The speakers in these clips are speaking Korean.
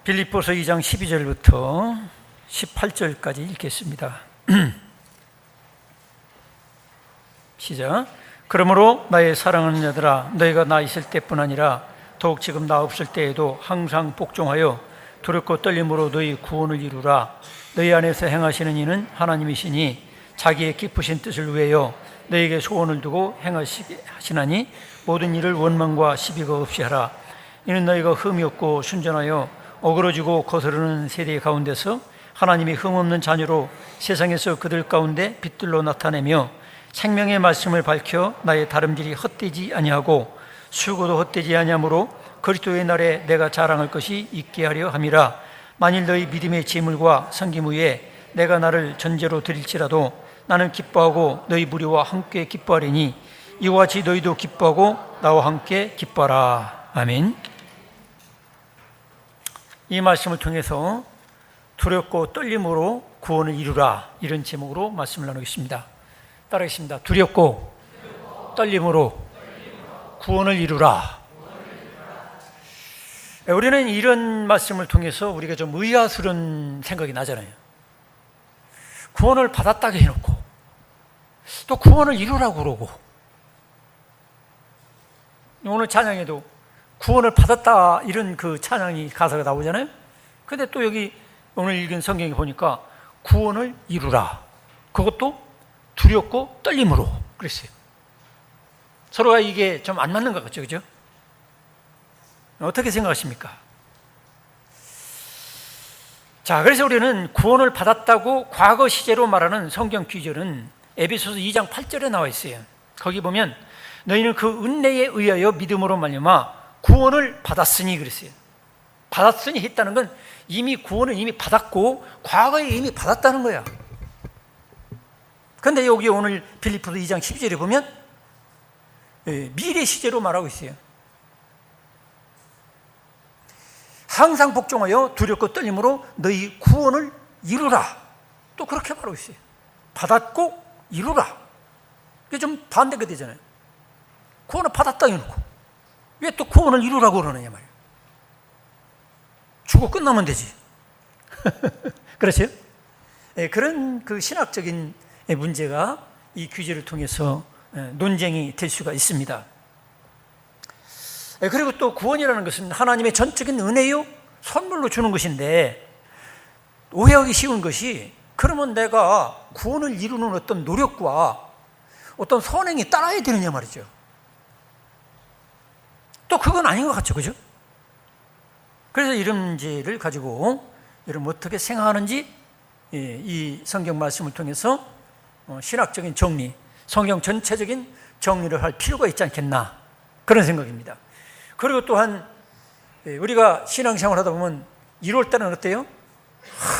빌립보서 2장 12절부터 18절까지 읽겠습니다. 시작. 그러므로 나의 사랑하는 자들아, 너희가 나 있을 때뿐 아니라 더욱 지금 나 없을 때에도 항상 복종하여 두렵고 떨림으로 너희 구원을 이루라. 너희 안에서 행하시는 이는 하나님이시니 자기의 기쁘신 뜻을 위하여 너희에게 소원을 두고 행하시게 하시나니 모든 일을 원망과 시비가 없이 하라. 이는 너희가 흠이 없고 순전하여 어그러지고 거스르는 세대 가운데서 하나님이 흠없는 자녀로 세상에서 그들 가운데 빛들로 나타내며 생명의 말씀을 밝혀 나의 다름질이 헛되지 아니하고 수고도 헛되지 아니하므로 그리스도의 날에 내가 자랑할 것이 있게 하려 함이라. 만일 너희 믿음의 재물과 섬김 후에 내가 나를 전제로 드릴지라도 나는 기뻐하고 너희 무리와 함께 기뻐하리니 이와 같이 너희도 기뻐하고 나와 함께 기뻐하라. 아멘. 이 말씀을 통해서 두렵고 떨림으로 구원을 이루라, 이런 제목으로 말씀을 나누겠습니다. 따라하겠습니다. 두렵고 떨림으로 구원을 이루라. 우리는 이런 말씀을 통해서 우리가 좀 의아스러운 생각이 나잖아요. 구원을 받았다고 해놓고 또 구원을 이루라고 그러고, 오늘 찬양에도 구원을 받았다 이런 그 찬양이 가사가 나오잖아요. 근데 또 여기 오늘 읽은 성경에 보니까 구원을 이루라, 그것도 두렵고 떨림으로 그랬어요. 서로가 이게 좀 안 맞는 것 같죠, 그죠? 어떻게 생각하십니까? 자, 그래서 우리는 구원을 받았다고 과거 시제로 말하는 성경 귀절은 에베소서 2장 8절에 나와 있어요. 거기 보면 너희는 그 은혜에 의하여 믿음으로 말미암아 구원을 받았으니 그랬어요. 받았으니 했다는 건 이미 구원을 이미 받았고 과거에 이미 받았다는 거야. 그런데 여기 오늘 빌립보서 2장 12절에 보면 미래 시제로 말하고 있어요. 항상 복종하여 두렵고 떨림으로 너희 구원을 이루라, 또 그렇게 말하고 있어요. 받았고 이루라. 이게 좀 반대가 되잖아요. 구원을 받았다 해놓고 왜 또 구원을 이루라고 그러느냐 말이에요. 죽고 끝나면 되지. 그렇죠? 그런 그 신학적인 문제가 이 규제를 통해서 논쟁이 될 수가 있습니다. 그리고 또 구원이라는 것은 하나님의 전적인 은혜요 선물로 주는 것인데, 오해하기 쉬운 것이 그러면 내가 구원을 이루는 어떤 노력과 어떤 선행이 따라야 되느냐 말이죠. 또 그건 아닌 것 같죠, 그죠? 그래서 이런 문제를 가지고 여러분 어떻게 생각하는지 이 성경 말씀을 통해서 신학적인 정리, 성경 전체적인 정리를 할 필요가 있지 않겠나, 그런 생각입니다. 그리고 또한 우리가 신앙생활 하다 보면 1월 달은 어때요?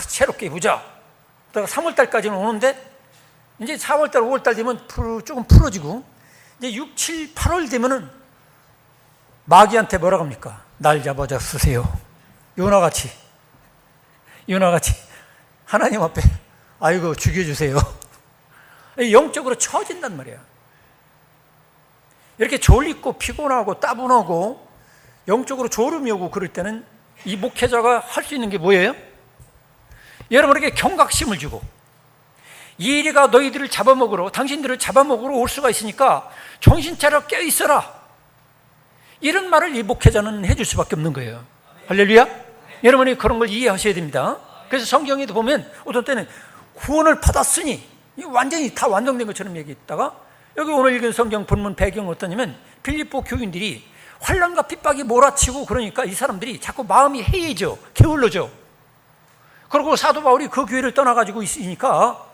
새롭게 보자. 3월 달까지는 오는데 이제 4월 달, 5월 달 되면 조금 풀어지고, 이제 6, 7, 8월 되면은 마귀한테 뭐라고 합니까? 날 잡아자 쓰세요. 요나같이 하나님 앞에 아이고 죽여주세요. 영적으로 처진단 말이야. 이렇게 졸리고 피곤하고 따분하고 영적으로 졸음이 오고 그럴 때는 이 목회자가 할 수 있는 게 뭐예요? 여러분에게 경각심을 주고, 이 일이가 너희들을 잡아먹으러, 당신들을 잡아먹으러 올 수가 있으니까 정신 차려 깨어있어라, 이런 말을 이 목회자는 해줄 수밖에 없는 거예요. 할렐루야. 여러분이 그런 걸 이해하셔야 됩니다. 그래서 성경에도 보면 어떤 때는 구원을 받았으니, 완전히 다 완성된 것처럼 얘기했다가, 여기 오늘 읽은 성경 본문 배경은 어떠냐면 빌립보 교인들이 환난과 핍박이 몰아치고 그러니까 이 사람들이 자꾸 마음이 해이해져, 게을러져. 그리고 사도 바울이 그 교회를 떠나가지고 있으니까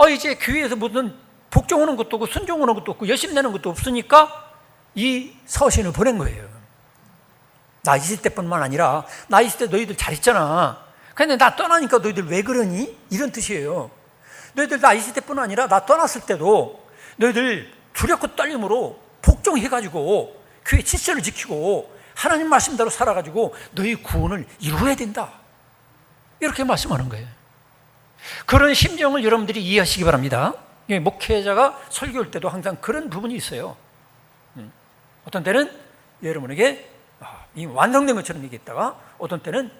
이제 교회에서 무슨 복종하는 것도 없고 순종하는 것도 없고 열심 내는 것도 없으니까 이 서신을 보낸 거예요. 나 있을 때뿐만 아니라 나 있을 때 너희들 잘했잖아. 근데 나 떠나니까 너희들 왜 그러니? 이런 뜻이에요. 너희들 나 있을 때뿐 아니라 나 떠났을 때도 너희들 두렵고 떨림으로 복종해가지고 교회 질서를 지키고 하나님 말씀대로 살아가지고 너희 구원을 이루어야 된다, 이렇게 말씀하는 거예요. 그런 심정을 여러분들이 이해하시기 바랍니다. 목회자가 설교할 때도 항상 그런 부분이 있어요. 어떤 때는 여러분에게 이미 완성된 것처럼 얘기했다가, 어떤 때는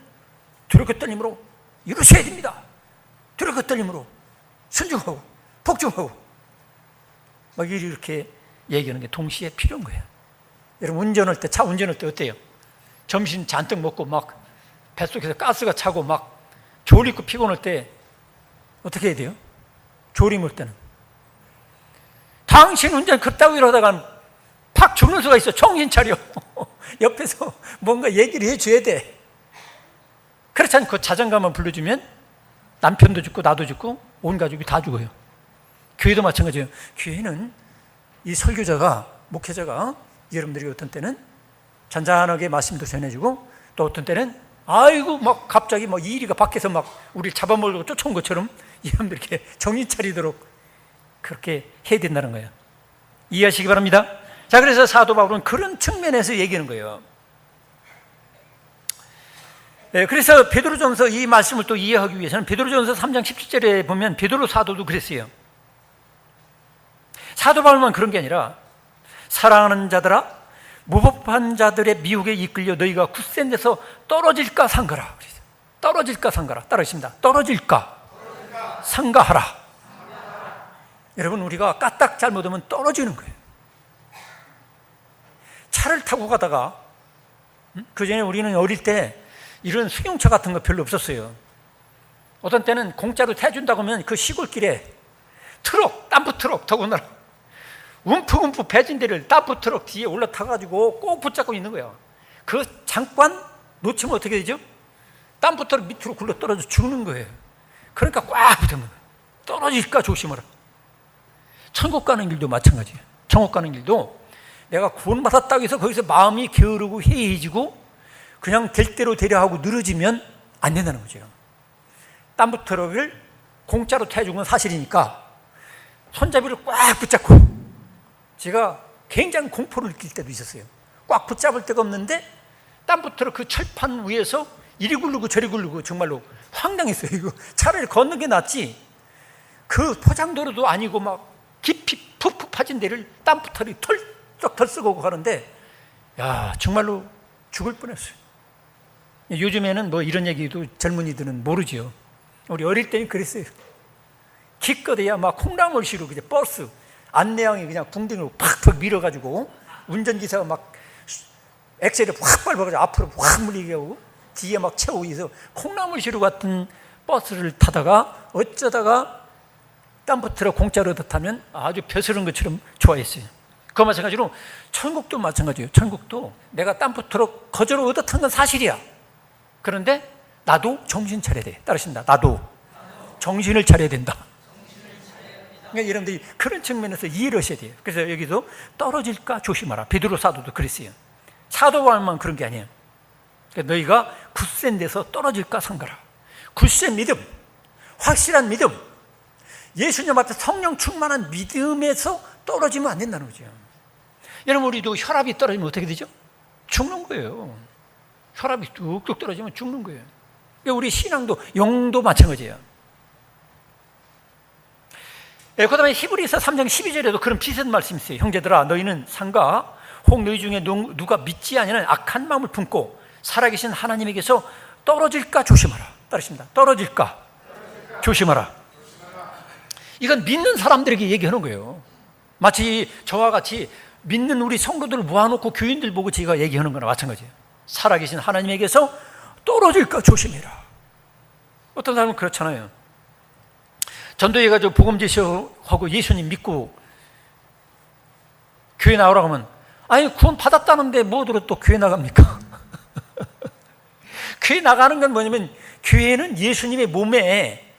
두렵고 떨림으로 이루셔야 됩니다. 두렵고 떨림으로 순종하고 복종하고 막 이렇게 얘기하는 게 동시에 필요한 거예요. 여러분 운전할 때, 차 운전할 때 어때요? 점심 잔뜩 먹고 막 뱃속에서 가스가 차고 막 졸리고 피곤할 때 어떻게 해야 돼요? 졸음올 때는 당신 운전 그따위로 이러다가 팍 죽는 수가 있어. 정신 차려. 옆에서 뭔가 얘기를 해줘야 돼. 그렇지 않고 자장가만 불러주면 남편도 죽고 나도 죽고 온 가족이 다 죽어요. 교회도 마찬가지예요. 교회는 이 설교자가, 목회자가 여러분들이 어떤 때는 잔잔하게 말씀도 전해주고 또 어떤 때는 아이고 막 갑자기 막 이리가 밖에서 막 우리를 잡아먹으려고 쫓아온 것처럼 여러분들 이렇게 정신 차리도록 그렇게 해야 된다는 거예요. 이해하시기 바랍니다. 자, 그래서 사도 바울은 그런 측면에서 얘기하는 거예요. 네, 그래서 베드로전서 이 말씀을 또 이해하기 위해서는 베드로전서 3장 17절에 보면 베드로 사도도 그랬어요. 사도 바울만 그런 게 아니라 사랑하는 자들아 무법한 자들의 미혹에 이끌려 너희가 굳센 데서 떨어질까 상가라. 떨어질까 상가라. 따라하십니다. 떨어질까 상가하라. 여러분 우리가 까딱 잘못하면 떨어지는 거예요. 차를 타고 가다가 그전에 우리는 어릴 때 이런 승용차 같은 거 별로 없었어요. 어떤 때는 공짜로 태워준다고 하면 그 시골길에 트럭, 덤프 트럭 더군다나 움푹움푹 배진대를 덤프 트럭 뒤에 올라타가지고 꼭 붙잡고 있는 거예요. 그 잠깐 놓치면 어떻게 되죠? 덤프 트럭 밑으로 굴러 떨어져 죽는 거예요. 그러니까 꽉 붙으면 떨어질까 조심하라. 천국 가는 길도 마찬가지예요. 천국 가는 길도 내가 구원받았다고 해서 거기서 마음이 게으르고 해이해지고 그냥 될 대로 되려 하고 늘어지면 안 된다는 거죠. 덤프 트럭을 공짜로 태워준 건 사실이니까 손잡이를 꽉 붙잡고 제가 굉장히 공포를 느낄 때도 있었어요. 꽉 붙잡을 데가 없는데 덤프 트럭 그 철판 위에서 이리 굴르고 저리 굴르고 정말로 황당했어요. 이거 차라리 걷는 게 낫지. 그 포장도로도 아니고 막 깊이 푹푹 파진 데를 덤프 트럭이 털썩 털썩하고 가는데 야 정말로 죽을 뻔했어요. 요즘에는 뭐 이런 얘기도 젊은이들은 모르죠. 우리 어릴 때는 그랬어요. 기껏해야 막 콩나물시로 그냥 버스 안내양이 그냥 궁둥이로 팍팍 밀어가지고 운전기사가 막 엑셀을 확 밟아가지고 앞으로 확 물리게 하고 뒤에 막 채우고 해서 콩나물시루 같은 버스를 타다가 어쩌다가 덤프트럭 공짜로 얻어 타면 아주 벼슬은 것처럼 좋아했어요. 그 마찬가지로 천국도 마찬가지예요. 천국도 내가 덤프트럭 거저로 얻어 탄 건 사실이야. 그런데 나도 정신 차려야 돼. 따르신다. 나도 정신을 차려야 된다. 그러니까 여러분들이 그런 측면에서 이해를 하셔야 돼요. 그래서 여기서 떨어질까 조심하라. 베드로 사도도 그랬어요. 사도 바울만 그런 게 아니에요. 그러니까 너희가 굳센 데서 떨어질까 상가라. 굳센 믿음, 확실한 믿음, 예수님 앞에 성령 충만한 믿음에서 떨어지면 안 된다는 거죠. 여러분 우리도 혈압이 떨어지면 어떻게 되죠? 죽는 거예요. 혈압이 뚝뚝 떨어지면 죽는 거예요. 그러니까 우리 신앙도 영도 마찬가지예요. 그 다음에 히브리서 3장 12절에도 그런 비슷한 말씀이 있어요. 형제들아 너희는 상가 혹 너희 중에 누가 믿지 아니하는 악한 마음을 품고 살아계신 하나님에게서 떨어질까 조심하라. 따르십니다. 떨어질까 조심하라. 이건 믿는 사람들에게 얘기하는 거예요. 마치 저와 같이 믿는 우리 성도들을 모아놓고 교인들 보고 제가 얘기하는 거나 마찬가지예요. 살아계신 하나님에게서 떨어질까 조심해라. 어떤 사람은 그렇잖아요. 전도해가지고 복음 제시하고 예수님 믿고 교회 나오라고 하면 아니 구원 받았다는데 뭐들어 또 교회 나갑니까? 교회 나가는 건 뭐냐면 교회는 예수님의 몸에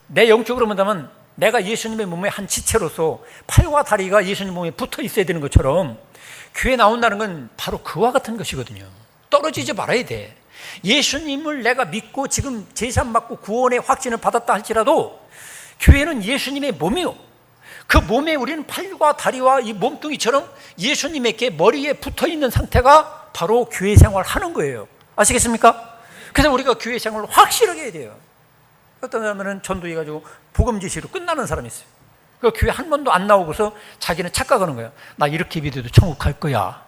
내 영적으로 본다면 내가 예수님의 몸의 한 지체로서 팔과 다리가 예수님 몸에 붙어 있어야 되는 것처럼 교회 나온다는 건 바로 그와 같은 것이거든요. 떨어지지 말아야 돼. 예수님을 내가 믿고 지금 제산 받고 구원의 확신을 받았다 할지라도 교회는 예수님의 몸이요. 그 몸에 우리는 팔과 다리와 이 몸뚱이처럼 예수님에게 머리에 붙어 있는 상태가 바로 교회 생활을 하는 거예요. 아시겠습니까? 그래서 우리가 교회 생활을 확실하게 해야 돼요. 어떤 사람은 전도해가지고 복음 제시로 끝나는 사람이 있어요. 그 교회 한 번도 안 나오고서 자기는 착각하는 거예요. 나 이렇게 믿어도 천국 갈 거야.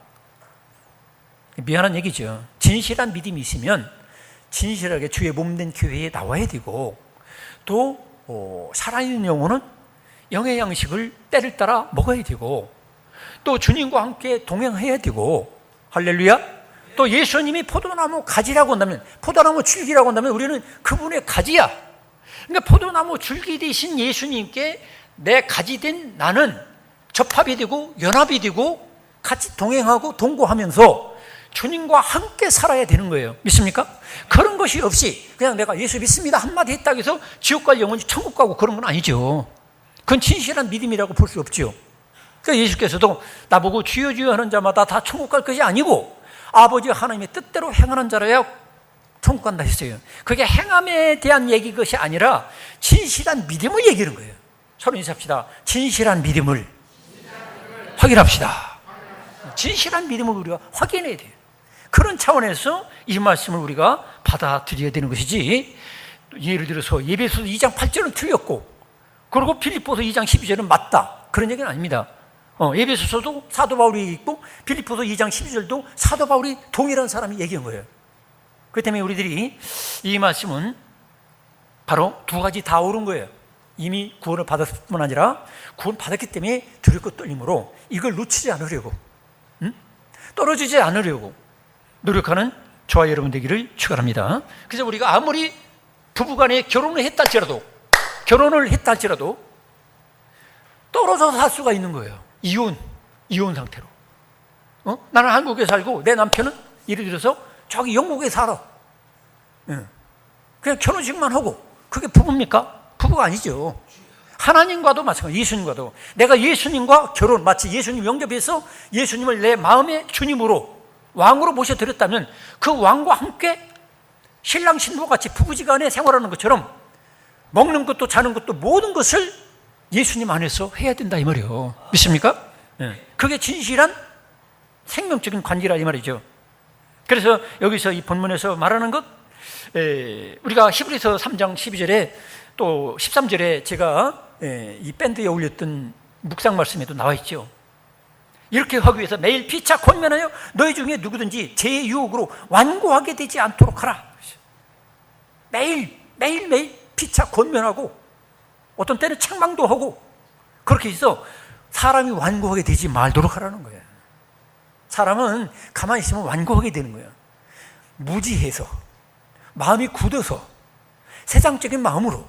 미안한 얘기죠. 진실한 믿음이 있으면 진실하게 주의 몸된 교회에 나와야 되고, 또 살아있는 영혼은 영의 양식을 때를 따라 먹어야 되고, 또 주님과 함께 동행해야 되고, 할렐루야. 또 예수님이 포도나무 가지라고 한다면, 포도나무 줄기라고 한다면 우리는 그분의 가지야. 그러니까 포도나무 줄기 되신 예수님께 내 가지 된 나는 접합이 되고 연합이 되고 같이 동행하고 동거하면서 주님과 함께 살아야 되는 거예요. 믿습니까? 그런 것이 없이 그냥 내가 예수 믿습니다 한마디 했다고 해서 지옥 갈 영혼이 천국 가고 그런 건 아니죠. 그건 진실한 믿음이라고 볼 수 없죠. 그러니까 예수께서도 나보고 주여 주여 하는 자마다 다 천국 갈 것이 아니고 아버지 하나님의 뜻대로 행하는 자라야 천국 간다 했어요. 그게 행함에 대한 얘기 것이 아니라 진실한 믿음을 얘기하는 거예요. 서로 인사합시다. 진실한 믿음을 확인합시다. 진실한 믿음을 우리가 확인해야 돼요. 그런 차원에서 이 말씀을 우리가 받아들여야 되는 것이지, 예를 들어서 에베소서 2장 8절은 틀렸고 그리고 필립보서 2장 12절은 맞다, 그런 얘기는 아닙니다. 에베소서도 사도 바울이 있고 필립보서 2장 12절도 사도 바울이 동일한 사람이 얘기한 거예요. 그렇기 때문에 우리들이 이 말씀은 바로 두 가지 다 옳은 거예요. 이미 구원을 받았을 뿐 아니라 구원 받았기 때문에 두렵고 떨림으로 이걸 놓치지 않으려고, 떨어지지 않으려고 노력하는 저와 여러분 되기를 축원합니다. 그래서 우리가 아무리 부부간에 결혼을 했다 할지라도 떨어져서 살 수가 있는 거예요. 이혼 상태로. 나는 한국에 살고 내 남편은 예를 들어서 저기 영국에 살아. 그냥 결혼식만 하고 그게 부부입니까? 부부가 아니죠. 하나님과도 마찬가지, 예수님과도 내가 예수님과 결혼, 마치 예수님 영접해서 예수님을 내 마음의 주님으로 왕으로 모셔드렸다면 그 왕과 함께 신랑 신부와 같이 부부지간에 생활하는 것처럼 먹는 것도 자는 것도 모든 것을 예수님 안에서 해야 된다 이 말이에요. 믿습니까? 그게 진실한 생명적인 관계라 이 말이죠. 그래서 여기서 이 본문에서 말하는 것, 우리가 히브리서 3장 12절에 또 13절에 제가 이 밴드에 올렸던 묵상 말씀에도 나와 있죠. 이렇게 하기 위해서 매일 피차 권면하여 너희 중에 누구든지 제 유혹으로 완고하게 되지 않도록 하라. 매일 피차 권면하고 어떤 때는 책망도 하고 그렇게 해서 사람이 완고하게 되지 말도록 하라는 거예요. 사람은 가만히 있으면 완고하게 되는 거예요. 무지해서, 마음이 굳어서, 세상적인 마음으로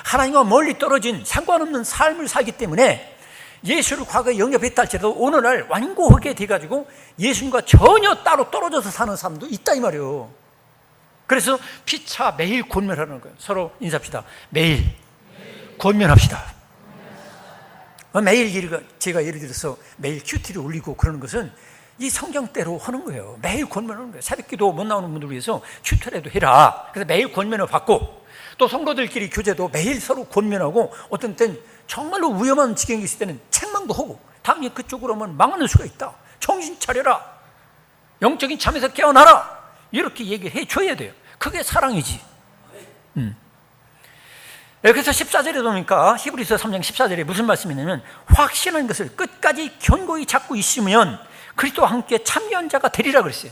하나님과 멀리 떨어진 상관없는 삶을 살기 때문에 예수를 과거에 영접했다 할지라도 오늘날 완고하게 돼가지고 예수님과 전혀 따로 떨어져서 사는 사람도 있다 이 말이에요. 그래서 피차 매일 권면하는 거예요. 서로 인사합시다. 매일 권면합시다. 매일 제가 예를 들어서 매일 큐티를 올리고 그러는 것은 이 성경대로 하는 거예요. 매일 권면하는 거예요. 새벽기도 못 나오는 분들 위해서 큐티라도 해라. 그래서 매일 권면을 받고, 또 성도들끼리 교제도 매일 서로 권면하고, 어떤 때는 정말로 위험한 지경이 있을 때는 책망도 하고, 당연히 그쪽으로 하면 망하는 수가 있다. 정신 차려라. 영적인 잠에서 깨어나라. 이렇게 얘기를 해줘야 돼요. 그게 사랑이지. 그래서 14절에 보니까 히브리서 3장 14절에 무슨 말씀이 있냐면, 확신한 것을 끝까지 견고히 잡고 있으면 그리스도와 함께 참여한 자가 되리라 그랬어요.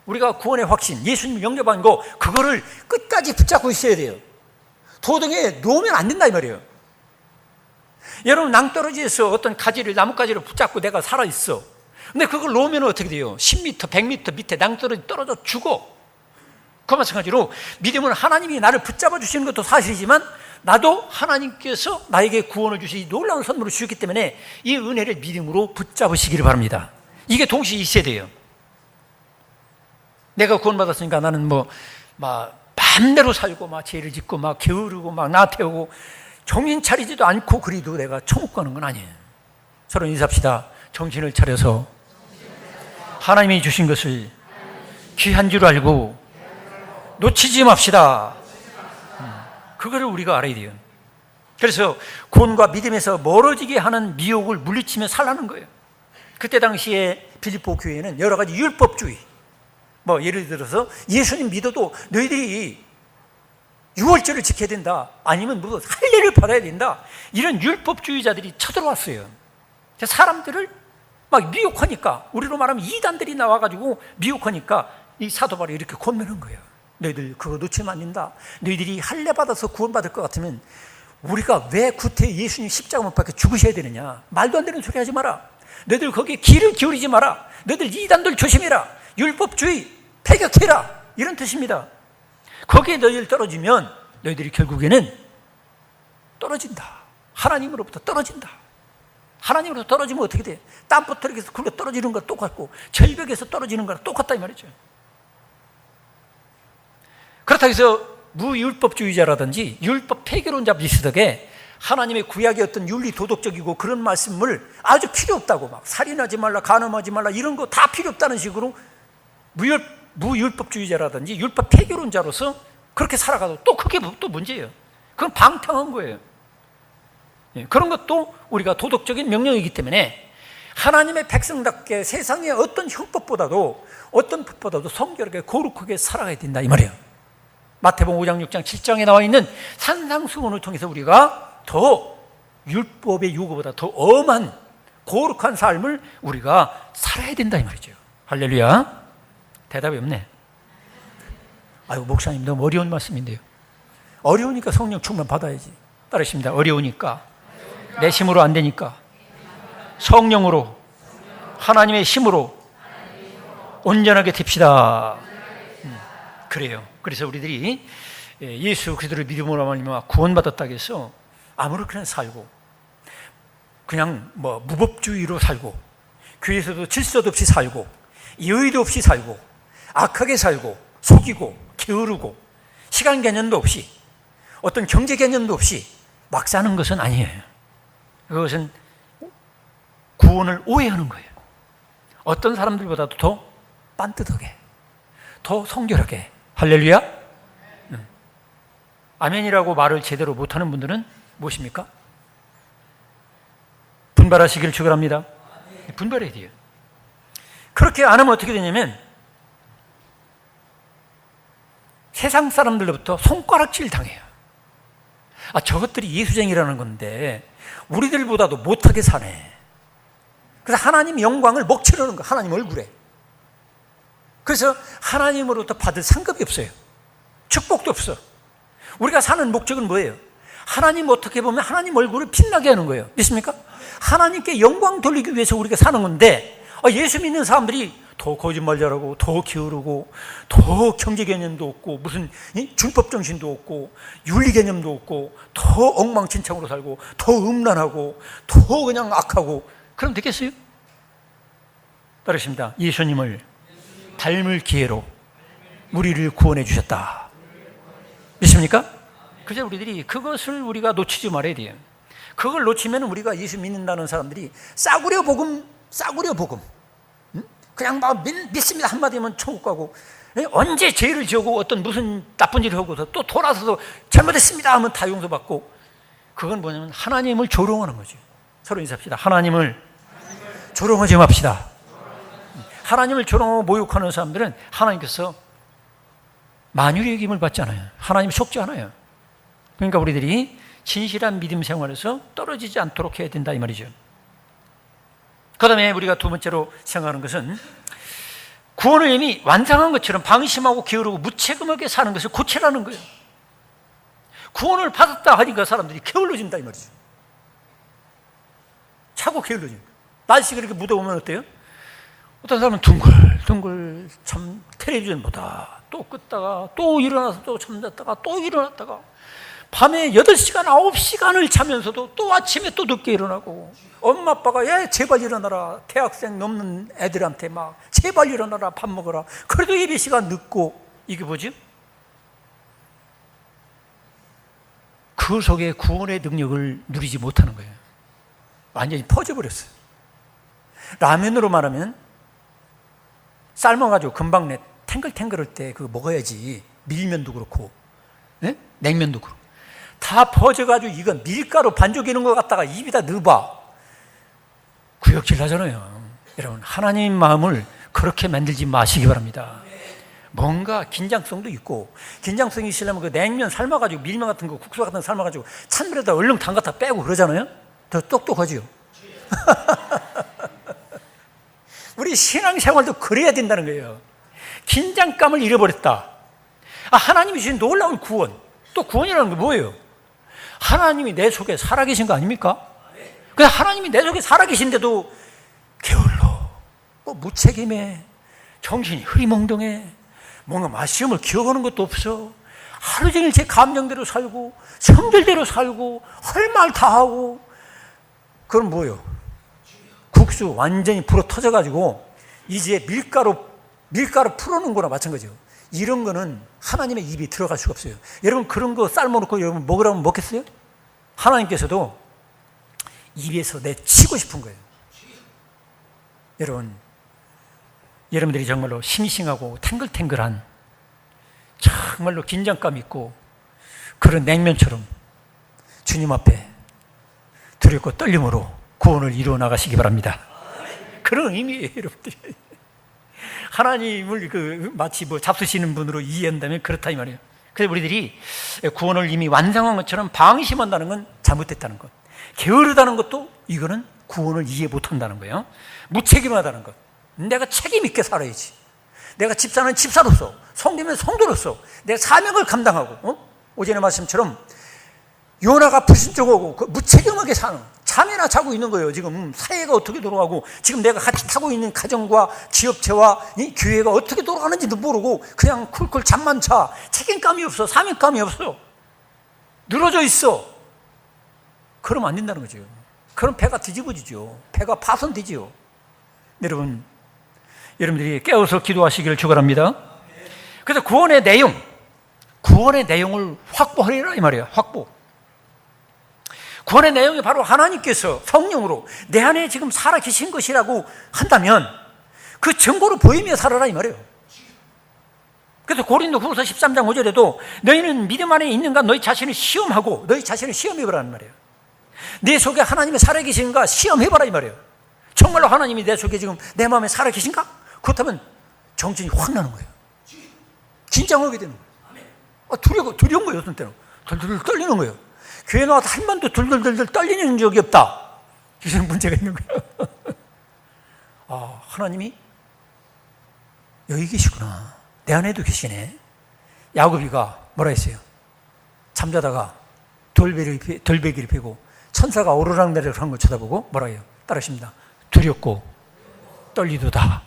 우리가 구원의 확신, 예수님 영접한 거, 그거를 끝까지 붙잡고 있어야 돼요. 도등에 놓으면 안 된다 이 말이에요. 여러분, 낭떠러지에서 어떤 가지를, 나뭇가지를 붙잡고 내가 살아있어. 근데 그걸 놓으면 어떻게 돼요? 10m, 100m 밑에 낭떠러지 떨어져 죽어. 그 마찬가지로 믿음은 하나님이 나를 붙잡아 주시는 것도 사실이지만 나도 하나님께서 나에게 구원을 주시 놀라운 선물을 주셨기 때문에 이 은혜를 믿음으로 붙잡으시기를 바랍니다. 이게 동시에 있어야 돼요. 내가 구원받았으니까 나는 마음대로 살고 죄를 짓고 게으르고 나태우고 정신 차리지도 않고 그래도 내가 천국 가는 건 아니에요. 서로 인사합시다. 정신을 차려서 하나님이 주신 것을 귀한 줄 알고 놓치지 맙시다. 그거를 우리가 알아야 돼요. 그래서 구원과 믿음에서 멀어지게 하는 미혹을 물리치며 살라는 거예요. 그때 당시에 빌립보 교회는 여러 가지 율법주의, 예를 들어서 예수님 믿어도 너희들이 유월절을 지켜야 된다, 아니면 할례를 받아야 된다, 이런 율법주의자들이 쳐들어왔어요. 사람들을 미혹하니까, 우리로 말하면 이단들이 나와가지고 미혹하니까 이 사도 바울이 이렇게 권면한 거예요. 너희들 그거 놓치면 안 된다. 너희들이 할례 받아서 구원받을 것 같으면 우리가 왜 구태 예수님 십자가 못 박혀 죽으셔야 되느냐. 말도 안 되는 소리 하지 마라. 너희들 거기에 귀를 기울이지 마라. 너희들 이단들 조심해라. 율법주의 폐격해라. 이런 뜻입니다. 거기에 너희들 떨어지면 너희들이 결국에는 떨어진다. 하나님으로부터 떨어진다. 하나님으로부터 떨어지면 어떻게 돼? 땅바닥에서 굴러 떨어지는 거랑 똑같고 절벽에서 떨어지는 거랑 똑같다 이 말이죠. 그렇다고 해서 무율법주의자라든지 율법 폐기론자 비슷하게 하나님의 구약의 어떤 윤리 도덕적이고 그런 말씀을 아주 필요 없다고 막 살인하지 말라, 간음하지 말라 이런 거 다 필요 없다는 식으로 무율법주의자라든지 율법 폐기론자로서 그렇게 살아가도 또 그게 또 문제예요. 그건 방탕한 거예요. 그런 것도 우리가 도덕적인 명령이기 때문에 하나님의 백성답게 세상의 어떤 형법보다도 어떤 법보다도 성결하게 거룩하게 살아가야 된다 이 말이에요. 마태복음 5장 6장 7장에 나와 있는 산상수훈을 통해서 우리가 더 율법의 요구보다 더 엄한 거룩한 삶을 우리가 살아야 된다 이 말이죠. 할렐루야. 대답이 없네. 아유 목사님 너무 어려운 말씀인데요. 어려우니까 성령 충만 받아야지. 따르십니다. 어려우니까 내 힘으로 안 되니까 성령으로 하나님의 힘으로 온전하게 됩시다. 그래요. 그래서 우리들이 예수 그리스도를 믿음으로 말미암아 구원받았다고 해서 아무렇게나 살고 그냥 뭐 무법주의로 살고 교회에서도 질서도 없이 살고 여의도 없이 살고 악하게 살고 속이고 게으르고 시간 개념도 없이 어떤 경제 개념도 없이 막 사는 것은 아니에요. 그것은 구원을 오해하는 거예요. 어떤 사람들보다도 더 빤듯하게 더 성결하게. 할렐루야. 아멘이라고 말을 제대로 못하는 분들은 무엇입니까? 분발하시기를 축원합니다. 분발해야 돼요. 그렇게 안 하면 어떻게 되냐면 세상 사람들로부터 손가락질 당해요. 아, 저것들이 예수쟁이라는 건데 우리들보다도 못하게 사네. 그래서 하나님 영광을 먹칠하는 거, 하나님 얼굴에. 그래서 하나님으로부터 받을 상급이 없어요. 축복도 없어. 우리가 사는 목적은 뭐예요? 하나님 어떻게 보면 하나님 얼굴을 빛나게 하는 거예요. 믿습니까? 하나님께 영광 돌리기 위해서 우리가 사는 건데 예수 믿는 사람들이 더 거짓말 잘하고 더 게으르고 더 경제 개념도 없고 무슨 준법 정신도 없고 윤리 개념도 없고 더 엉망진창으로 살고 더 음란하고 더 그냥 악하고 그럼 되겠어요? 따르십니다. 예수님을 닮을 기회로 우리를 구원해 주셨다. 믿습니까? 그래서 우리들이 그것을 우리가 놓치지 말아야 돼요. 그걸 놓치면 우리가 예수 믿는다는 사람들이 싸구려 복음 그냥 막 믿습니다 한마디면 천국 가고 언제 죄를 지고 어떤 무슨 나쁜 일을 하고서 또 돌아서서 잘못했습니다 하면 다 용서받고 그건 뭐냐면 하나님을 조롱하는 거죠. 서로 인사합시다. 하나님을 조롱하지 맙시다. 하나님을 조롱하고 모욕하는 사람들은 하나님께서 만유의 여김을 받잖아요. 하나님 속지 않아요. 그러니까 우리들이 진실한 믿음 생활에서 떨어지지 않도록 해야 된다 이 말이죠. 그 다음에 우리가 두 번째로 생각하는 것은 구원을 이미 완성한 것처럼 방심하고 게으르고 무책임하게 사는 것을 고치라는 거예요. 구원을 받았다 하니까 사람들이 게을러진다 이 말이죠. 차고 게을러진다. 날씨가 이렇게 무더우면 어때요? 어떤 사람은 둥글둥글 참 텔레비전 보다 또 끄다가 또 일어나서 또 잠잤다가 또 일어났다가 밤에 8시간 9시간을 자면서도 또 아침에 또 늦게 일어나고 엄마 아빠가 야 제발 일어나라 대학생 넘는 애들한테 막 제발 일어나라 밥 먹어라 그래도 예배 시간 늦고 이게 뭐지? 그 속에 구원의 능력을 누리지 못하는 거예요. 완전히 퍼져버렸어요. 라면으로 말하면 삶아가지고 금방 내 탱글탱글할 때 그거 먹어야지. 밀면도 그렇고 네? 냉면도 그렇고 다 퍼져가지고 이건 밀가루 반죽이는 것 갖다가 입에다 넣어봐 구역질 나잖아요. 여러분 하나님 마음을 그렇게 만들지 마시기 바랍니다. 뭔가 긴장성도 있고 긴장성이 있으려면 그 냉면 삶아가지고 밀면 같은 거 국수 같은 거 삶아가지고 찬물에다 얼른 담갔다 빼고 그러잖아요. 더 똑똑하지요. 우리 신앙생활도 그래야 된다는 거예요. 긴장감을 잃어버렸다. 하나님이 주신 놀라운 구원, 또 구원이라는 게 뭐예요? 하나님이 내 속에 살아계신 거 아닙니까? 그냥 하나님이 내 속에 살아계신데도 게을러, 무책임해, 정신이 흐리멍덩해, 뭔가 마시움을 기억하는 것도 없어. 하루 종일 제 감정대로 살고 성질대로 살고 할 말 다 하고. 그럼 뭐예요? 국수 완전히 불어 터져가지고 이제 밀가루 풀어놓은 거나 마찬가지예요. 이런 거는 하나님의 입이 들어갈 수가 없어요. 여러분 그런 거 삶아놓고 여러분 먹으라면 먹겠어요? 하나님께서도 입에서 내치고 싶은 거예요. 여러분들이 정말로 싱싱하고 탱글탱글한 정말로 긴장감 있고 그런 냉면처럼 주님 앞에 두렵고 떨림으로 구원을 이루어 나가시기 바랍니다. 그런 의미예요, 여러분들이. 하나님을 마치 잡수시는 분으로 이해한다면 그렇다 이 말이에요. 그래서 우리들이 구원을 이미 완성한 것처럼 방심한다는 건 잘못됐다는 것. 게으르다는 것도 이거는 구원을 이해 못한다는 거예요. 무책임하다는 것. 내가 책임 있게 살아야지. 내가 집사는 집사로서, 성도면 성도로서 내가 사명을 감당하고, 오전의 말씀처럼 요나가 불신적하고 무책임하게 사는, 잠이나 자고 있는 거예요. 지금 사회가 어떻게 돌아가고 지금 내가 같이 타고 있는 가정과 지업체와 이 교회가 어떻게 돌아가는지도 모르고 그냥 쿨쿨 잠만 자. 책임감이 없어. 사명감이 없어. 늘어져 있어. 그러면 안 된다는 거죠. 그럼 배가 뒤집어지죠. 배가 파손되지요. 여러분들이 깨어서 기도하시기를 축원합니다. 그래서 구원의 내용을 확보하리라 이 말이에요. 확보. 구원의 내용이 바로 하나님께서 성령으로 내 안에 지금 살아계신 것이라고 한다면 그 증거로 보이며 살아라 이 말이에요. 그래서 고린도후서 13장 5절에도 너희는 믿음 안에 있는가 너희 자신을 시험하고 너희 자신을 시험해보라는 말이에요. 내 속에 하나님이 살아계신가 시험해봐라 이 말이에요. 정말로 하나님이 내 속에 지금 내 마음에 살아계신가? 그렇다면 정신이 확 나는 거예요. 긴장하게 되는 거예요. 두려운 거예요. 어떤 때는 덜덜 떨리는 거예요. 교회 나와서 한 번도 덜덜덜 떨리는 적이 없다. 이런 문제가 있는 거예요. 하나님이 여기 계시구나. 내 안에도 계시네. 야곱이가 뭐라 했어요? 잠자다가 돌베개를 펴고 천사가 오르락내리락 하는 걸 쳐다보고 뭐라 해요? 따르십니다. 두렵고 떨리도다.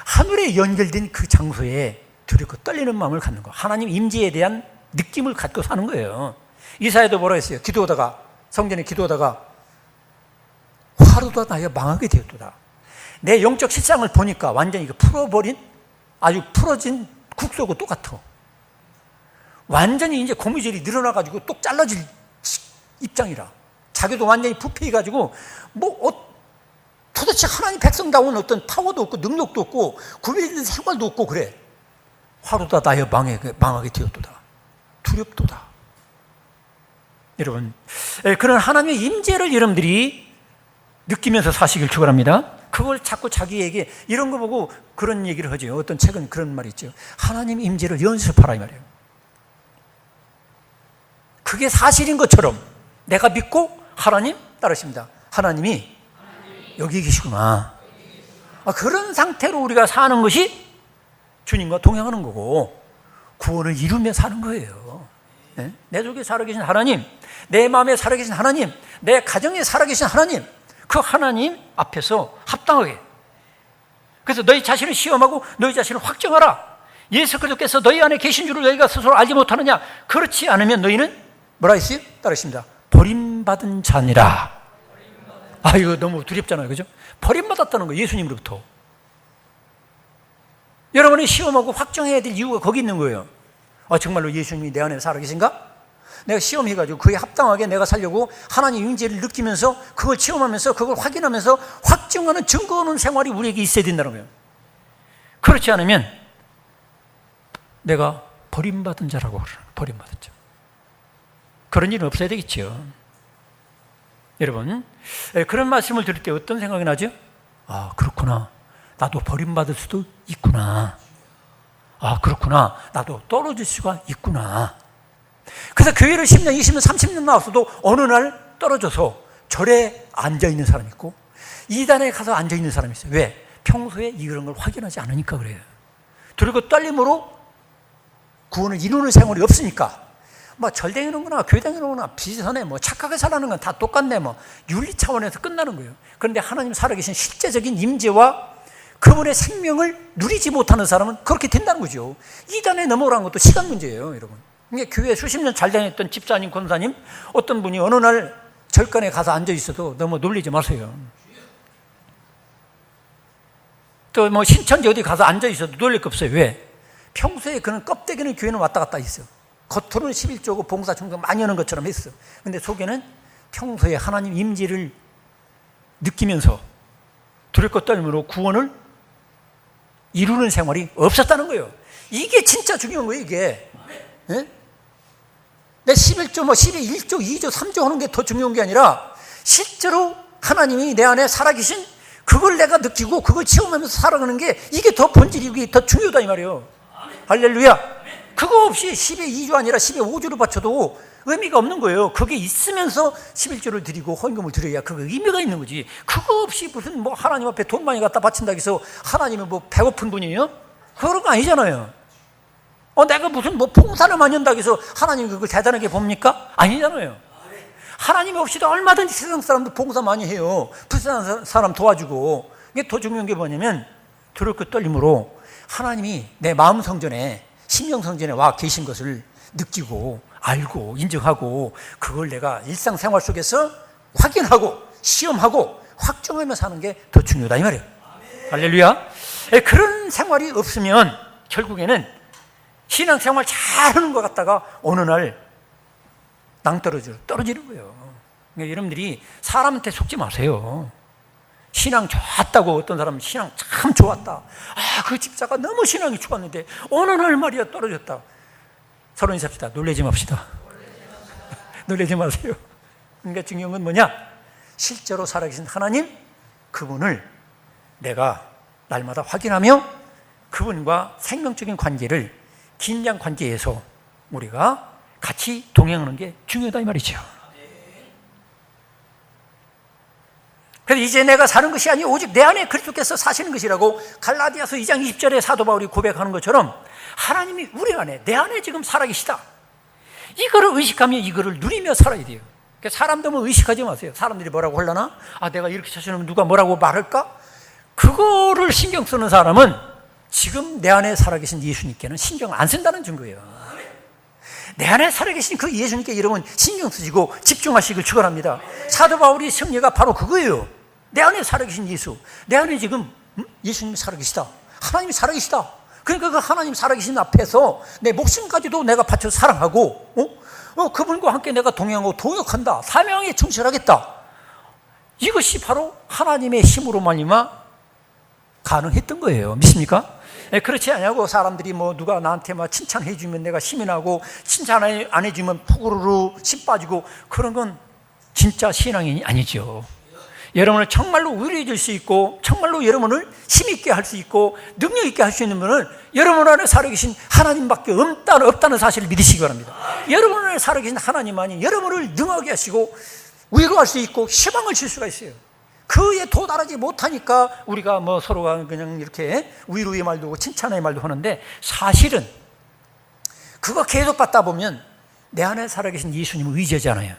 하늘에 연결된 그 장소에 두렵고 떨리는 마음을 갖는 거. 하나님 임재에 대한 느낌을 갖고 사는 거예요. 이사야도 뭐라 했어요? 성전에 기도하다가 화로다 나여 망하게 되었도다. 내 영적 실상을 보니까 완전히 아주 풀어진 국소하고 똑같아. 완전히 이제 고무줄이 늘어나가지고 똑 잘라질 입장이라. 자기도 완전히 부패해가지고 도대체 하나님 백성다운 어떤 파워도 없고 능력도 없고 구별된 생활도 없고 그래. 화로다 나여 망하게 되었도다. 두렵도다. 여러분, 그런 하나님의 임재를 여러분들이 느끼면서 사시길 축원합니다. 그걸 자꾸 자기에게 이런 거 보고 그런 얘기를 하죠. 어떤 책은 그런 말이 있죠. 하나님 임재를 연습하라 이 말이에요. 그게 사실인 것처럼 내가 믿고 하나님 따르십니다. 하나님이 여기 계시구나. 그런 상태로 우리가 사는 것이 주님과 동행하는 거고 구원을 이루며 사는 거예요. 네? 내 속에 살아계신 하나님, 내 마음에 살아계신 하나님, 내 가정에 살아계신 하나님, 그 하나님 앞에서 합당하게. 그래서 너희 자신을 시험하고 너희 자신을 확정하라. 예수 그리스도께서 너희 안에 계신 줄을 너희가 스스로 알지 못하느냐? 그렇지 않으면 너희는 뭐라 했어요? 따르십니다. 버림받은 자니라. 이거 너무 두렵잖아요. 그죠? 버림받았다는 거예요. 예수님으로부터. 여러분이 시험하고 확정해야 될 이유가 거기 있는 거예요. 정말로 예수님이 내 안에 살아계신가? 내가 시험해가지고 그에 합당하게 내가 살려고 하나님 임재를 느끼면서 그걸 체험하면서 그걸 확인하면서 확증하는 증거하는 생활이 우리에게 있어야 된다는 거예요. 그렇지 않으면 내가 버림받은 자라고 그러는 거예요. 버림받은 자. 그런 일은 없어야 되겠죠. 여러분, 그런 말씀을 들을 때 어떤 생각이 나죠? 그렇구나. 나도 버림받을 수도 있구나. 그렇구나. 나도 떨어질 수가 있구나. 그래서 교회를 10년, 20년, 30년 나왔어도 어느 날 떨어져서 절에 앉아있는 사람이 있고 이단에 가서 앉아있는 사람이 있어요. 왜? 평소에 이런 걸 확인하지 않으니까 그래요. 두렵고 떨림으로 구원을 이루는 생활이 없으니까 뭐 절 다니는구나, 교회 다니는구나, 비슷하네, 뭐 착하게 살라는 건 다 똑같네, 뭐 윤리 차원에서 끝나는 거예요. 그런데 하나님 살아계신 실제적인 임재와 그분의 생명을 누리지 못하는 사람은 그렇게 된다는 거죠. 이단에 넘어오라는 것도 시간 문제예요, 여러분. 이게 교회 수십 년 잘 다녔던 집사님, 권사님, 어떤 분이 어느 날 절간에 가서 앉아 있어도 너무 놀리지 마세요. 또 뭐 신천지 어디 가서 앉아 있어도 놀릴 거 없어요. 왜? 평소에 그는 껍데기는 교회는 왔다 갔다 있어요. 겉으로는 11조고 봉사 충성 많이 하는 것처럼 했어. 근데 속에는 평소에 하나님 임재를 느끼면서 두렵고 떨림으로 구원을 이루는 생활이 없었다는 거예요. 이게 진짜 중요한 거예요, 이게. 예? 내 11조, 뭐 11조, 2조, 3조 하는 게 더 중요한 게 아니라 실제로 하나님이 내 안에 살아계신 그걸 내가 느끼고 그걸 체험하면서 살아가는 게 이게 더 본질이고 더 중요하다 이 말이에요. 할렐루야. 그거 없이 10의 2조 아니라 10의 5조를 바쳐도 의미가 없는 거예요. 그게 있으면서 11조를 드리고 헌금을 드려야 그 의미가 있는 거지. 그거 없이 무슨 뭐 하나님 앞에 돈 많이 갖다 바친다고 해서 하나님은 뭐 배고픈 분이에요? 그런 거 아니잖아요. 내가 무슨 뭐 봉사를 많이 한다고 해서 하나님 그걸 대단하게 봅니까? 아니잖아요. 하나님 없이도 얼마든지 세상 사람도 봉사 많이 해요. 불쌍한 사람 도와주고. 이게 더 중요한 게 뭐냐면 두렵고 떨림으로 하나님이 내 마음 성전에 심령 성전에 와 계신 것을 느끼고 알고 인정하고 그걸 내가 일상생활 속에서 확인하고 시험하고 확정하며 사는 게 더 중요하다 이 말이에요. 할렐루야. 그런 생활이 없으면 결국에는 신앙생활 잘하는 것 같다가 어느 날 떨어지는 거예요. 그러니까 여러분들이 사람한테 속지 마세요. 신앙 좋았다고 어떤 사람은 신앙 참 좋았다. 그 집사가 너무 신앙이 좋았는데 어느 날 말이야 떨어졌다. 서로 인사합시다. 놀라지 맙시다. 놀라지 마세요. 그러니까 중요한 건 뭐냐? 실제로 살아계신 하나님 그분을 내가 날마다 확인하며 그분과 생명적인 관계를 긴장 관계에서 우리가 같이 동행하는 게 중요하다 이 말이죠. 그래서 이제 내가 사는 것이 아니고 오직 내 안에 그리스도께서 사시는 것이라고 갈라디아서 2장 20절에 사도 바울이 고백하는 것처럼 하나님이 우리 안에 내 안에 지금 살아계시다. 이거를 의식하며 이거를 누리며 살아야 돼요. 그러니까 사람도 뭐 의식하지 마세요. 사람들이 뭐라고 하려나? 내가 이렇게 처신하면 누가 뭐라고 말할까? 그거를 신경 쓰는 사람은 지금 내 안에 살아계신 예수님께는 신경을 안 쓴다는 증거예요. 내 안에 살아계신 그 예수님께 여러분 신경 쓰시고 집중하시길 축원합니다. 사도 바울의 승리가 바로 그거예요. 내 안에 살아계신 예수, 내 안에 지금 예수님이 살아계시다. 하나님이 살아계시다. 그러니까 그 하나님 살아계신 앞에서 내 목숨까지도 내가 바쳐 사랑하고 그분과 함께 내가 동행하고 동역한다. 사명에 충실하겠다. 이것이 바로 하나님의 힘으로 말미암아 가능했던 거예요. 믿습니까? 그렇지 않냐고 사람들이 뭐 누가 나한테 막 칭찬해 주면 내가 힘이 나고 칭찬 안 해주면 푸르르 심 빠지고 그런 건 진짜 신앙이 아니죠. 여러분을 정말로 위로해 수 있고 정말로 여러분을 힘있게 할 수 있고 능력 있게 할 수 있는 분은 여러분 안에 살아계신 하나님밖에 없다는 사실을 믿으시기 바랍니다. 여러분 안에 살아계신 하나님만이 여러분을 능하게 하시고 위로할 수 있고 희망을 줄 수가 있어요. 그에 도달하지 못하니까 우리가 뭐 서로가 그냥 이렇게 위로의 말도 하고 칭찬의 말도 하는데 사실은 그거 계속 받다 보면 내 안에 살아계신 예수님을 의지하잖아요.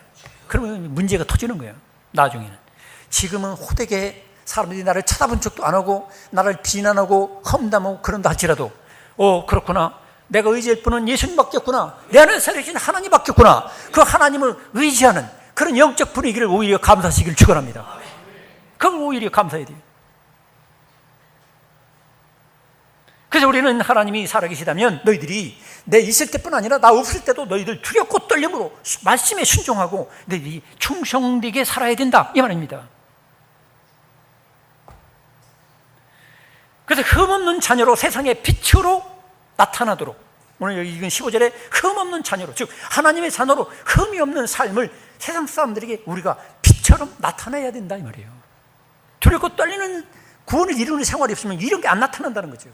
그러면 문제가 터지는 거예요. 나중에는. 지금은 호되게 사람들이 나를 쳐다본 척도 안 하고 나를 비난하고 험담하고 그런다 할지라도 그렇구나. 내가 의지할 분은 예수님밖에 없구나. 내 안에 살아계신 하나님밖에 없구나. 그 하나님을 의지하는 그런 영적 분위기를 오히려 감사하시길 축원합니다. 그걸 오히려 감사해야 돼요. 그래서 우리는 하나님이 살아계시다면 너희들이 내 있을 때뿐 아니라 나 없을 때도 너희들 두렵고 떨림으로 말씀에 순종하고 너희들이 충성되게 살아야 된다 이 말입니다. 그래서 흠없는 자녀로 세상의 빛으로 나타나도록 오늘 여기 읽은 15절에 흠없는 자녀로 즉 하나님의 자녀로 흠이 없는 삶을 세상 사람들에게 우리가 빛처럼 나타내야 된다 이 말이에요. 두렵고 떨리는 구원을 이루는 생활이 없으면 이런 게 안 나타난다는 거죠.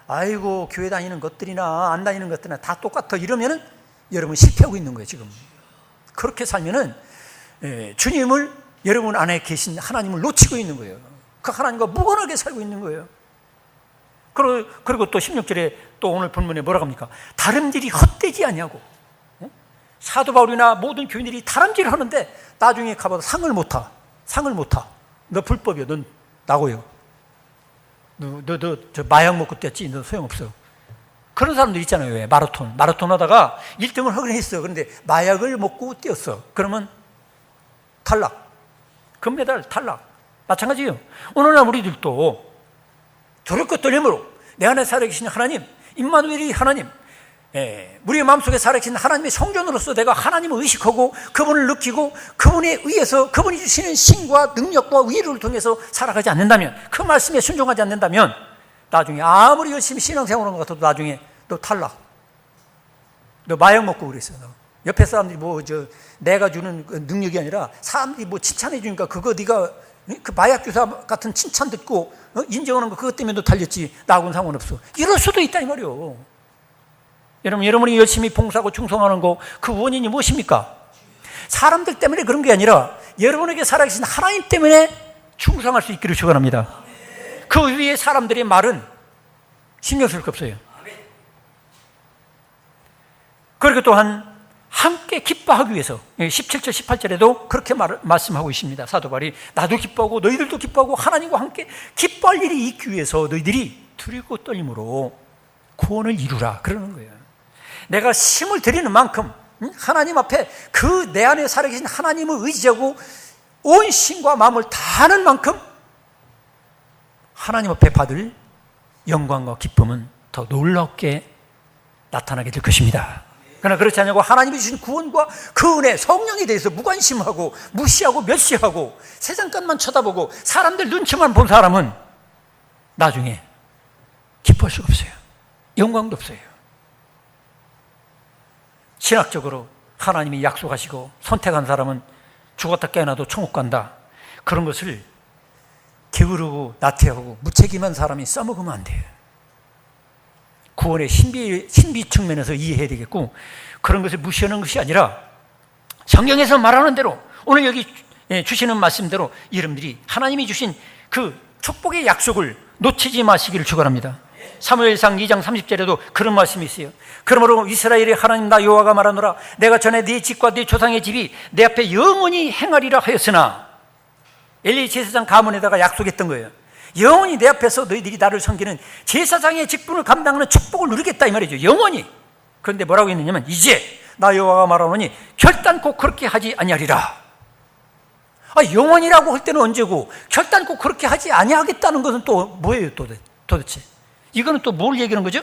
아이고 교회 다니는 것들이나 안 다니는 것들이나 다 똑같아 이러면은 여러분 실패하고 있는 거예요. 지금 그렇게 살면은 주님을 여러분 안에 계신 하나님을 놓치고 있는 거예요. 그 하나님과 무관하게 살고 있는 거예요. 그리고 또 16절에 또 오늘 본문에 뭐라고 합니까? 다름질이 헛되지 아니하고. 사도 바울이나 모든 교인들이 다름질을 하는데 나중에 가봐도 상을 못 타. 너 불법이야. 넌 나고요. 너 저 마약 먹고 뛰었지. 너 소용없어. 그런 사람들 있잖아요. 왜? 마라톤 하다가 1등을 하긴 했어. 그런데 마약을 먹고 뛰었어. 그러면 탈락. 금메달 탈락. 마찬가지예요. 오늘날 우리들도 저렇게 떨림으로 내 안에 살아계신 하나님, 임마누엘이 하나님, 우리의 마음속에 살아계신 하나님의 성전으로서 내가 하나님을 의식하고 그분을 느끼고 그분에 의해서 그분이 주시는 신과 능력과 위로를 통해서 살아가지 않는다면, 그 말씀에 순종하지 않는다면 나중에 아무리 열심히 신앙생활하는 것 같아도 나중에 너 탈락. 너 마약 먹고 그랬어. 너. 옆에 사람들이 내가 주는 그 능력이 아니라 사람들이 칭찬해 주니까 그거 네가 그 마약 주사 같은 칭찬 듣고 인정하는 거 그것 때문에 너 달렸지. 나하고는 상관없어. 이럴 수도 있다 이 말이요. 여러분이 열심히 봉사하고 충성하는 거 그 원인이 무엇입니까? 사람들 때문에 그런 게 아니라 여러분에게 살아계신 하나님 때문에 충성할 수 있기를 축원합니다. 그 위에 사람들의 말은 신경 쓸 거 없어요. 그리고 또한 함께 기뻐하기 위해서 17절 18절에도 그렇게 말씀하고 있습니다. 사도 바울이 나도 기뻐하고 너희들도 기뻐하고 하나님과 함께 기뻐할 일이 있기 위해서 너희들이 두렵고 떨림으로 구원을 이루라 그러는 거예요. 내가 힘을 들이는 만큼 하나님 앞에 그 내 안에 살아계신 힘을 의지하고 온 신과 마음을 다하는 만큼 하나님 앞에 받을 영광과 기쁨은 더 놀랍게 나타나게 될 것입니다. 그러나 그렇지 않냐고 하나님이 주신 구원과 그 은혜, 성령에 대해서 무관심하고 무시하고 멸시하고 세상 것만 쳐다보고 사람들 눈치만 본 사람은 나중에 기뻐할 수가 없어요. 영광도 없어요. 신학적으로 하나님이 약속하시고 선택한 사람은 죽었다 깨어나도 천국 간다. 그런 것을 게으르고 나태하고 무책임한 사람이 써먹으면 안 돼요. 구원의 신비 측면에서 이해해야 되겠고, 그런 것을 무시하는 것이 아니라 성경에서 말하는 대로 오늘 여기 주시는 말씀대로 여러분들이 하나님이 주신 그 축복의 약속을 놓치지 마시기를 축원합니다. 사무엘상 2장 30절에도 그런 말씀이 있어요. 그러므로 이스라엘의 하나님 나 여호와가 말하노라 내가 전에 네 집과 네 조상의 집이 내 앞에 영원히 행하리라 하였으나, 엘리 제사장 가문에다가 약속했던 거예요. 영원히 내 앞에서 너희들이 나를 섬기는 제사장의 직분을 감당하는 축복을 누리겠다 이 말이죠. 영원히. 그런데 뭐라고 했느냐면 이제 나 여호와가 말하노니 결단코 그렇게 하지 아니하리라. 영원이라고 할 때는 언제고 결단코 그렇게 하지 아니하겠다는 것은 또 뭐예요? 도대체 이거는 또 뭘 얘기하는 거죠?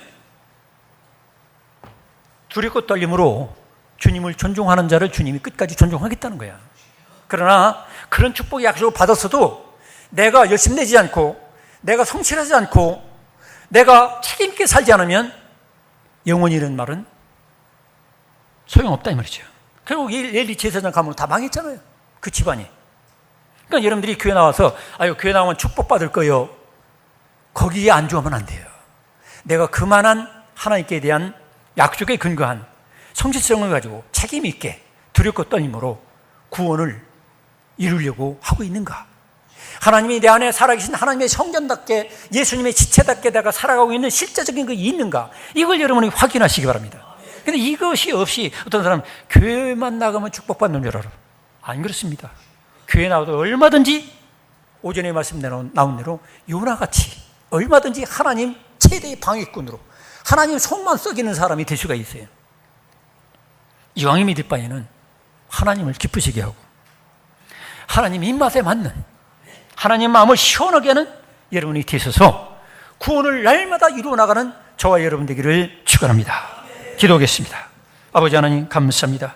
두렵고 떨림으로 주님을 존중하는 자를 주님이 끝까지 존중하겠다는 거야. 그러나 그런 축복의 약속을 받았어도 내가 열심히 내지 않고 내가 성실하지 않고 내가 책임있게 살지 않으면 영원이라는 말은 소용없다 이 말이죠. 결국 엘리 제사장 가문은 다 망했잖아요. 그 집안이. 그러니까 여러분들이 교회 나와서 교회 나오면 축복받을 거예요. 거기에 안주하면 안 돼요. 내가 그만한 하나님께 대한 약속에 근거한 성실성을 가지고 책임있게 두렵고 떨림으로 구원을 이루려고 하고 있는가? 하나님이 내 안에 살아계신 하나님의 성전답게 예수님의 지체답게 내가 살아가고 있는 실제적인 것이 있는가? 이걸 여러분이 확인하시기 바랍니다. 그런데 이것이 없이 어떤 사람은 교회만 나가면 축복받는 줄 알아. 안 그렇습니다. 교회 나와도 얼마든지 오전에 말씀 나온 대로 요나같이 얼마든지 하나님 최대의 방해꾼으로 하나님 손만 썩이는 사람이 될 수가 있어요. 이왕이 믿을 바에는 하나님을 기쁘시게 하고 하나님 입맛에 맞는 하나님 마음을 시원하게 하는 여러분이 되셔서 구원을 날마다 이루어나가는 저와 여러분 되기를 축원합니다. 기도하겠습니다. 아버지 하나님 감사합니다.